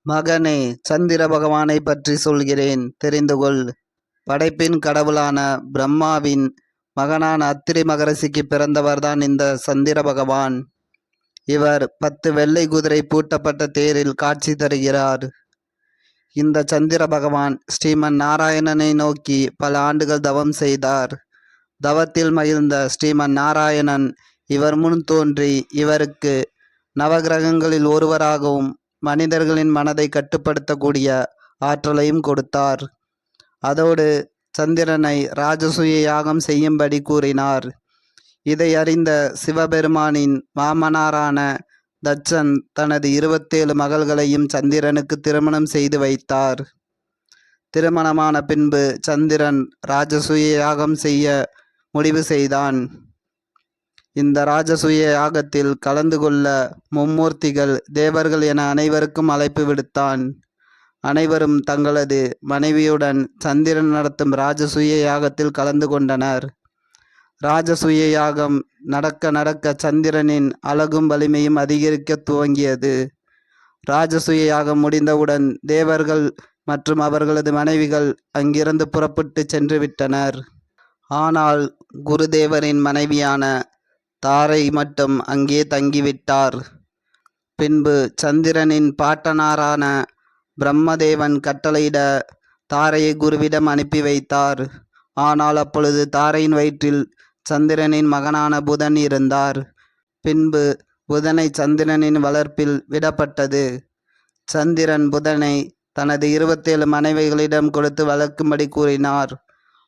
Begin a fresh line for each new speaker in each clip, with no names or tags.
மகனே, சந்திர பகவானை பற்றி சொல்கிறேன், தெரிந்து கொள். படைப்பின் கடவுளான பிரம்மாவின் மகனான அத்திரி மகரிஷிக்கு பிறந்தவர்தான் இந்த சந்திர பகவான். இவர் 10 வெள்ளை குதிரை பூட்டப்பட்ட தேரில் காட்சி தருகிறார். இந்த சந்திர பகவான் ஸ்ரீமன் நாராயணனை நோக்கி பல ஆண்டுகள் தவம் செய்தார். தவத்தில் மகிழ்ந்த ஸ்ரீமன் நாராயணன் இவர் முன் தோன்றி இவருக்கு நவகிரகங்களில் ஒருவராகவும் மனிதர்களின் மனதை கட்டுப்படுத்தக்கூடிய ஆற்றலையும் கொடுத்தார். அதோடு சந்திரனை ராஜசூய யாகம் செய்யும்படி கூறினார். இதை அறிந்த சிவபெருமானின் மாமனாரான தட்சன் தனது 27 மகள்களையும் சந்திரனுக்கு திருமணம் செய்து வைத்தார். திருமணமான பின்பு சந்திரன் ராஜசூய யாகம் செய்ய முடிவு செய்தான். இந்த ராஜசூய யாகத்தில் கலந்து கொள்ள மும்மூர்த்திகள், தேவர்கள் என அனைவருக்கும் அழைப்பு விடுத்தான். அனைவரும் தங்களது மனைவியுடன் சந்திரன் நடத்தும் ராஜசூய யாகத்தில் கலந்து கொண்டனர். ராஜசூய யாகம் நடக்க நடக்க சந்திரனின் அழகும் வலிமையும் அதிகரிக்க துவங்கியது. ராஜசூய யாகம் முடிந்தவுடன் தேவர்கள் மற்றும் அவர்களது மனைவிகள் அங்கிருந்து புறப்பட்டு சென்று விட்டனர். ஆனால் குருதேவரின் மனைவியான தாரை மட்டும் அங்கே தங்கிவிட்டார். பின்பு சந்திரனின் பாட்டனாரான பிரம்மதேவன் கட்டளையிட தாரையை குருவிடம் அனுப்பி வைத்தார். ஆனால் அப்பொழுது தாரையின் வயிற்றில் சந்திரனின் மகனான புதன் இருந்தார். பின்பு புதனை சந்திரனின் வளர்ப்பில் விடப்பட்டது. சந்திரன் புதனை தனது 27 மனைவிகளிடம் கொடுத்து வளர்க்கும்படி கூறினார்.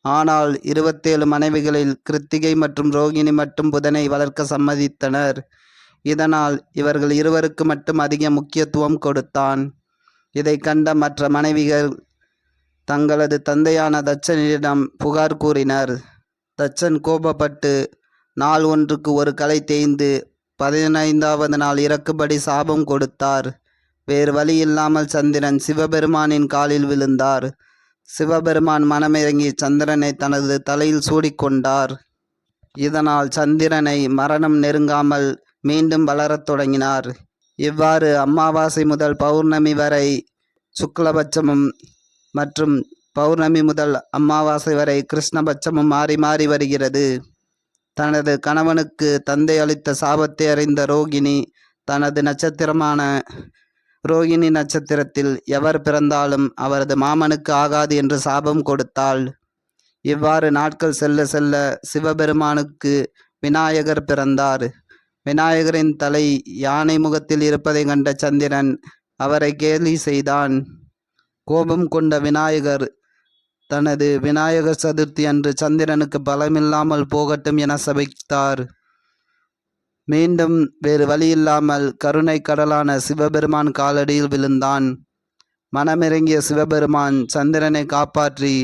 ஆனால் 27 மனைவிகளில் கிருத்திகை மற்றும் ரோகிணி மட்டும் புதனை வளர்க்க சம்மதித்தனர். இதனால் இவர்கள் இருவருக்கு மட்டும் அதிக முக்கியத்துவம் கொடுத்தான். இதை கண்ட மற்ற மனைவிகள் தங்களது தந்தையான தட்சனிடம் புகார் கூறினர். தட்சன் கோபப்பட்டு நாள் ஒன்றுக்கு ஒரு களை தேய்ந்து 15வது நாள் இறக்கும்படி சாபம் கொடுத்தார். வேறு வழி இல்லாமல் சந்திரன் சிவபெருமானின் காலில் விழுந்தார். சிவபெருமான் மனமிறங்கி சந்திரனை தனது தலையில் சூடிக்கொண்டார். இதனால் சந்திரனை மரணம் நெருங்காமல் மீண்டும் வளரத் தொடங்கினார். இவ்வாறு அமாவாசை முதல் பௌர்ணமி வரை சுக்லபட்சமும் மற்றும் பௌர்ணமி முதல் அமாவாசை வரை கிருஷ்ணபட்சமும் மாறி மாறி வருகிறது. தனது கணவனுக்கு தந்தை அளித்த சாபத்தை அறிந்த ரோகிணி தனது நட்சத்திரமான ரோகிணி நட்சத்திரத்தில் எவர் பிறந்தாலும் அவரது மாமனுக்கு ஆகாது என்று சாபம் கொடுத்தாள். இவ்வாறு நாட்கள் செல்ல செல்ல சிவபெருமானுக்கு விநாயகர் பிறந்தார். விநாயகரின் தலை யானை முகத்தில் இருப்பதை கண்ட சந்திரன் அவரை கேலி செய்தான். கோபம் கொண்ட விநாயகர் தனது விநாயகர் சதுர்த்தி அன்று சந்திரனுக்கு பலமில்லாமல் போகட்டும் என சபித்தார். மீண்டும் வேறு வழியில்லாமல் கருணை கடலான சிவபெருமான் காலடியில் விழுந்தான். மனமிறங்கிய சிவபெருமான் சந்திரனை காப்பாற்றி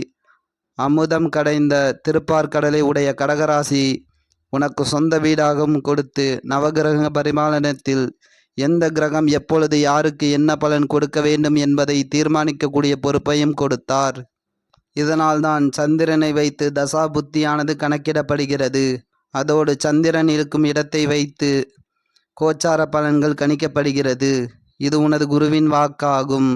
அமுதம் கடைந்த திருப்பார்கடலை உடைய கடகராசி உனக்கு சொந்த வீடாகவும் கொடுத்து நவகிரக பரிமாலனத்தில் எந்த கிரகம் எப்பொழுது யாருக்கு என்ன பலன் கொடுக்க வேண்டும் என்பதை தீர்மானிக்கக்கூடிய பொறுப்பையும் கொடுத்தார். இதனால்தான் சந்திரனை வைத்து தசா புத்தியானது கணக்கிடப்படுகிறது. அதோடு சந்திரன் இருக்கும் இடத்தை வைத்து கோச்சார பலன்கள் கணிக்கப்படுகிறது. இது உனது குருவின் வாக்காகும்.